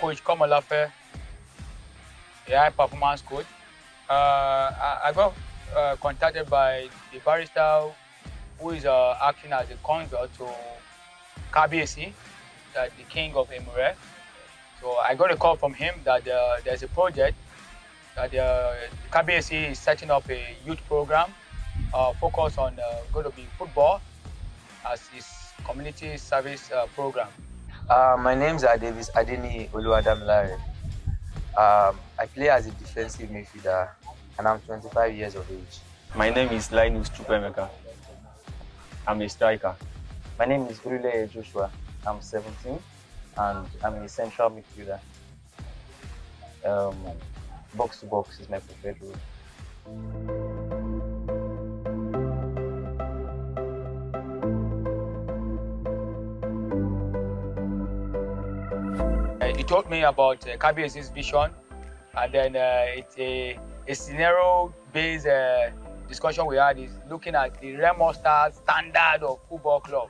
Coach Komolafe, a high performance coach. I got contacted by the barrister who is acting as a consul to KBC, the king of Emuren. So I got a call from him that there's a project that the KBC is setting up a youth program focused on going to be football as his community service program. My name is Davis Adeni Oluwadamilare. I play as a defensive midfielder and I'm 25 years of age. My name is Linus Chukwemeka. I'm a striker. My name is Urile Joshua. I'm 17 and I'm a central midfielder. Box to box is my preferred role. He told me about KBS's vision, and then it's a scenario-based discussion we had is looking at the Remo Stars standard of football club.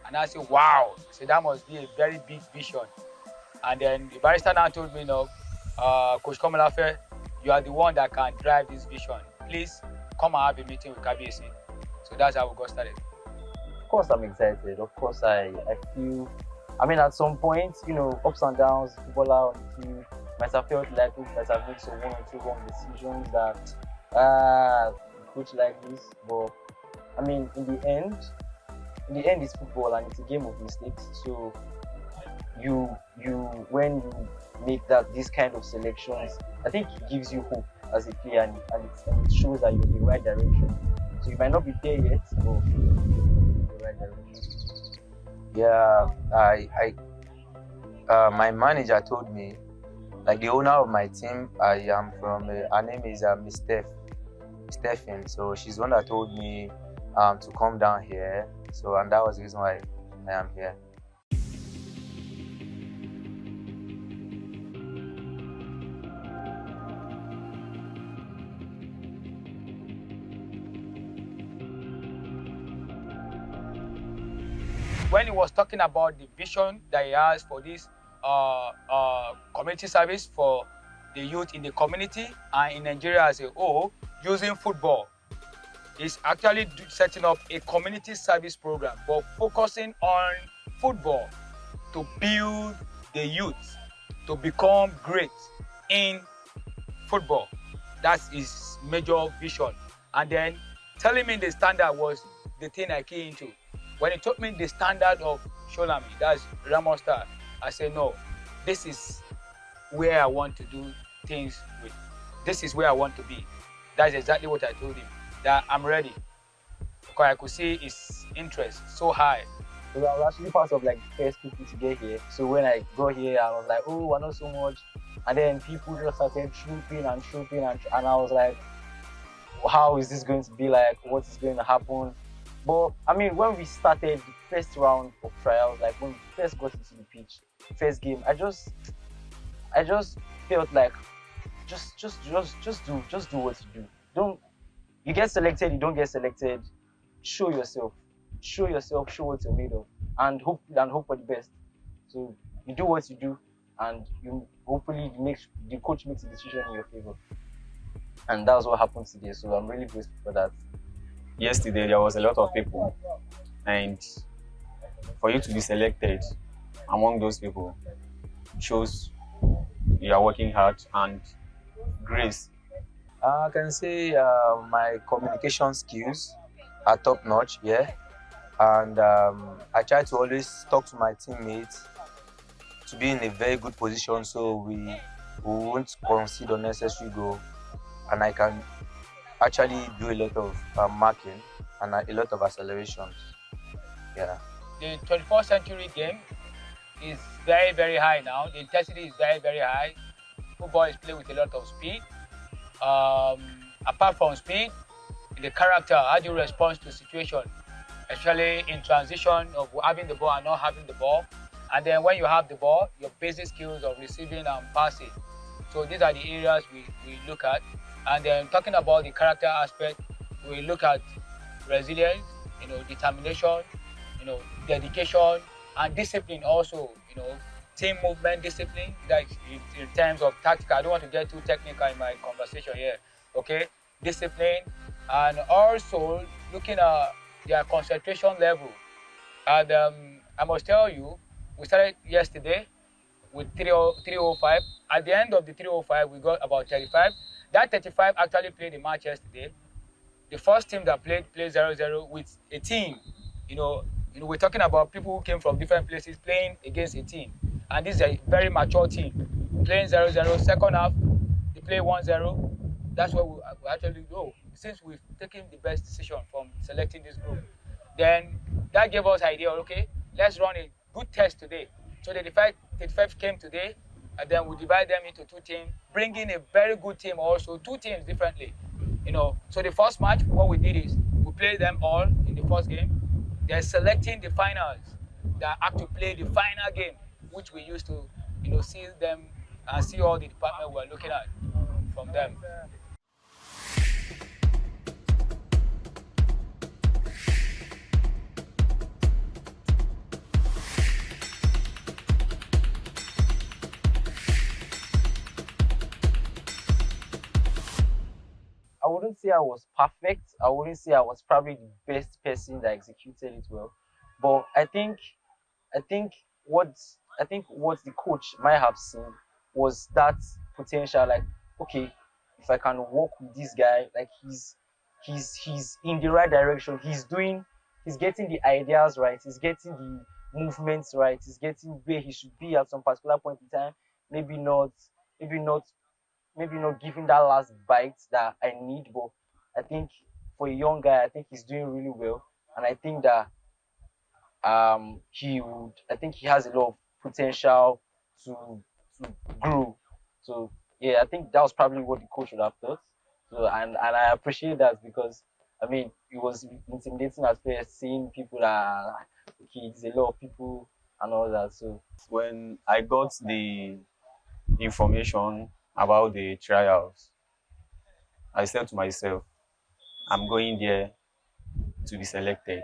And I said, wow, so that must be a very big vision. And then the barrister now told me, no, Coach Komolafe, you are the one that can drive this vision. Please come and have a meeting with KBC. So that's how we got started. Of course, I'm excited. Of course, I feel, at some point, ups and downs, footballer on the field, might have felt like we might have made some one or two wrong decisions that coach like this. But in the end, it's football and it's a game of mistakes. So when you make this kind of selections, I think it gives you hope as a player and it shows that you're in the right direction. So you might not be there yet, but you're in the right direction. Yeah, my manager told me, like the owner of my team, I am from, her name is Miss Stephen. So she's the one that told me to come down here. So, and that was the reason why I am here. When he was talking about the vision that he has for this community service for the youth in the community and in Nigeria as a whole, using football, he's actually setting up a community service program, but focusing on football to build the youth to become great in football. That's his major vision. And then telling me the standard was the thing I key into. When he told me the standard of Sholami, that's Remo Star, I said, no, this is where I want to do things with. This is where I want to be. That's exactly what I told him, that I'm ready. Because I could see his interest so high. So I was actually part of the first people to get here. So when I got here, I was like, oh, I know so much. And then people just started trooping, and I was like, how is this going to be like? What is going to happen? But when we started the first round of trials, when we first got into the pitch, first game, I just felt like just do what you do. You get selected, you don't get selected. Show yourself, show what you're made of, and hope for the best. So you do what you do, and you hopefully the coach makes a decision in your favor. And that's what happened today. So I'm really grateful for that. Yesterday there was a lot of people, and for you to be selected among those people shows you are working hard and grace. I can say my communication skills are top notch, yeah. And I try to always talk to my teammates to be in a very good position so we won't concede unnecessary goal, and I can actually do a lot of marking and a lot of accelerations. Yeah. The 21st century game is very, very high now. The intensity is very, very high. Football is played with a lot of speed. Apart from speed, the character, how do you respond to situation, especially in transition of having the ball and not having the ball. And then when you have the ball, your basic skills of receiving and passing. So these are the areas we look at. And then talking about the character aspect, we look at resilience, determination, dedication, and discipline also, team movement discipline, like in terms of tactical. I don't want to get too technical in my conversation here. Okay, discipline, and also looking at their concentration level. And I must tell you, we started yesterday with 305. At the end of the 305, we got about 35. That 35 actually played the match yesterday. The first team that played 0-0 with a team. You know, we're talking about people who came from different places playing against a team. And this is a very mature team. Playing 0-0. Second half, they play 1-0. That's what we actually do. Since we've taken the best decision from selecting this group, then that gave us idea, okay, let's run a good test today. So the 35 came today, and then we divide them into two teams, bring in a very good team also, two teams differently. So the first match, what we did is we played them all in the first game. They're selecting the finals that have to play the final game, which we used to, see them and see all the department we're looking at from them. I wouldn't say I was perfect. I wouldn't say I was probably the best person that executed it well. But I think what what the coach might have seen was that potential. Like, okay, if I can work with this guy, like he's in the right direction. He's getting the ideas right. He's getting the movements right. He's getting where he should be at some particular point in time. Maybe not, maybe not maybe not giving that last bite that I need, but I think for a young guy, I think he's doing really well, and I think that I think he has a lot of potential to grow. So yeah, I think that was probably what the coach would have thought. So and I appreciate that because I mean it was intimidating at first seeing people that are like, okay, it's a lot of people and all that. So When I got the information about the trials, I said to myself, I'm going there to be selected.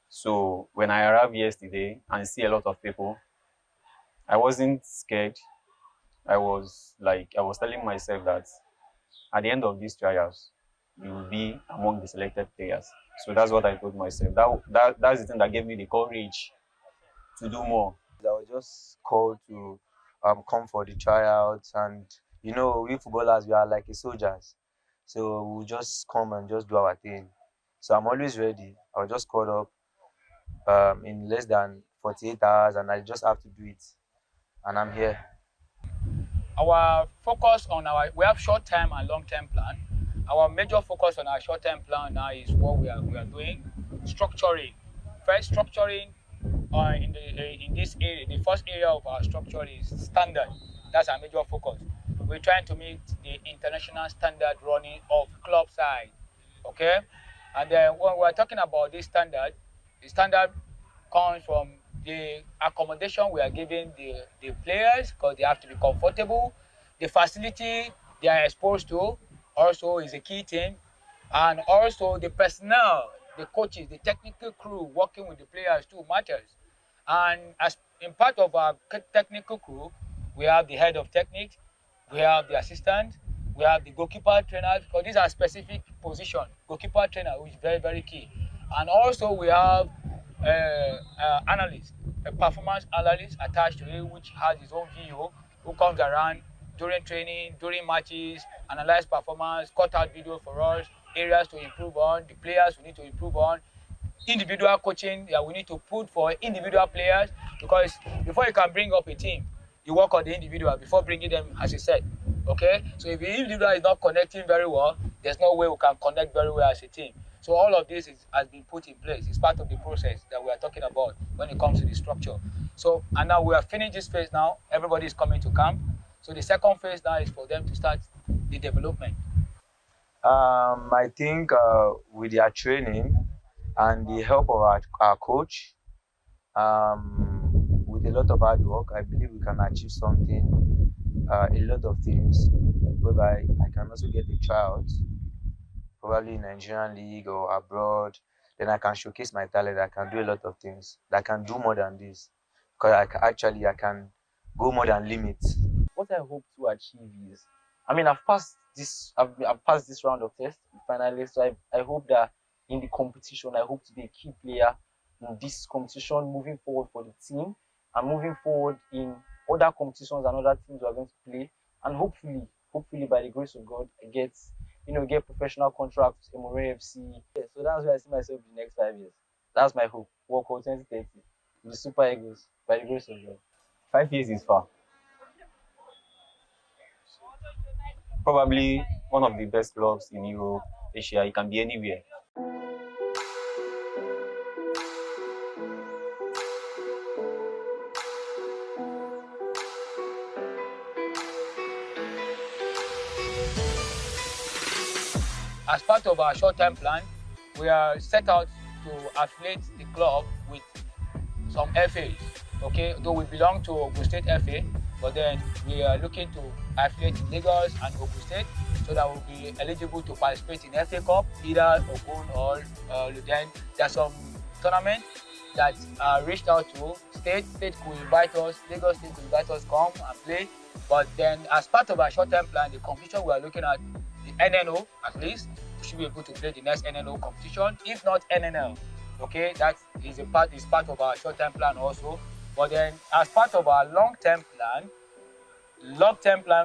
So when I arrived yesterday and see a lot of people, I wasn't scared. I was telling myself that at the end of these trials, you will be among the selected players. So that's what I told myself. That's the thing that gave me the courage to do more. I was just called to come for the tryouts, and we footballers, we are like a soldiers, so we just come and just do our thing. So I'm always ready. I was just called up in less than 48 hours, and I just have to do it, and I'm here. Our focus on we have short-term and long-term plan. Our major focus on our short-term plan now is what we are doing, structuring. First, structuring in this area. The first area of our structure is standard. That's our major focus. We're trying to meet the international standard running of club side. Okay, and then when we're talking about this standard, the standard comes from the accommodation we are giving the players because they have to be comfortable. The facility they are exposed to also is a key thing. And also the personnel, the coaches, the technical crew working with the players too matters. And as in part of our technical crew, we have the head of technique, we have the assistant, we have the goalkeeper trainer, because these are specific positions. Goalkeeper trainer, which is very, very key. And also we have analyst, a performance analyst attached to it, which has his own VO, who comes around during training, during matches, analyze performance, cut out video for us, areas to improve on, the players we need to improve on, individual coaching that we need to put for individual players, because before you can bring up a team, you work on the individual before bringing them, as you said. Okay, so if the individual is not connecting very well, there's no way we can connect very well as a team. So all of this has been put in place. It's part of the process that we are talking about when it comes to the structure. So, and now we are finished this phase now. Everybody is coming to camp. So the second phase now is for them to start the development. I think with their training and the help of our coach, with a lot of hard work, I believe we can achieve something, a lot of things, whereby I can also get a tryout, probably in Nigerian league or abroad. Then I can showcase my talent. I can do a lot of things. I can do more than this. because I can go more than limits. What I hope to achieve is, I mean, I've passed this round of tests finally. So I hope that in the competition, I hope to be a key player in this competition moving forward for the team, and moving forward in other competitions and other teams we are going to play. And hopefully by the grace of God, I get professional contracts with Emuren FC. Yeah, so that's where I see myself in the next 5 years. That's my hope. Work out 2030 with the Super Eagles by the grace of God. 5 years is far. Probably one of the best clubs in Europe, Asia. It can be anywhere. As part of our short-term plan, we are set out to affiliate the club with some FAs. Okay, though we belong to Ogun State FA, but then we are looking to affiliate in Lagos and Ogun State so that we'll be eligible to participate in FA Cup, either Ogun or then there's some tournament that reached out to State could invite us, Lagos State could invite us come and play. But then as part of our short-term plan, the competition we are looking at, the NNO at least, we should be able to play the next NNO competition, if not NNL. Okay, that is part of our short-term plan also. But then as part of our long-term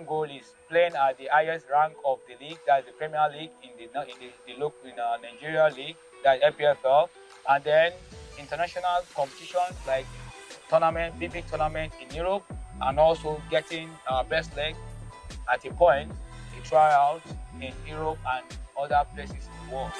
goal is playing at the highest rank of the league, that's the Premier League in Nigeria league, that's FPFL, and then international competitions like big tournament in Europe, and also getting our best leg at a point, a tryout in Europe and other places in the world.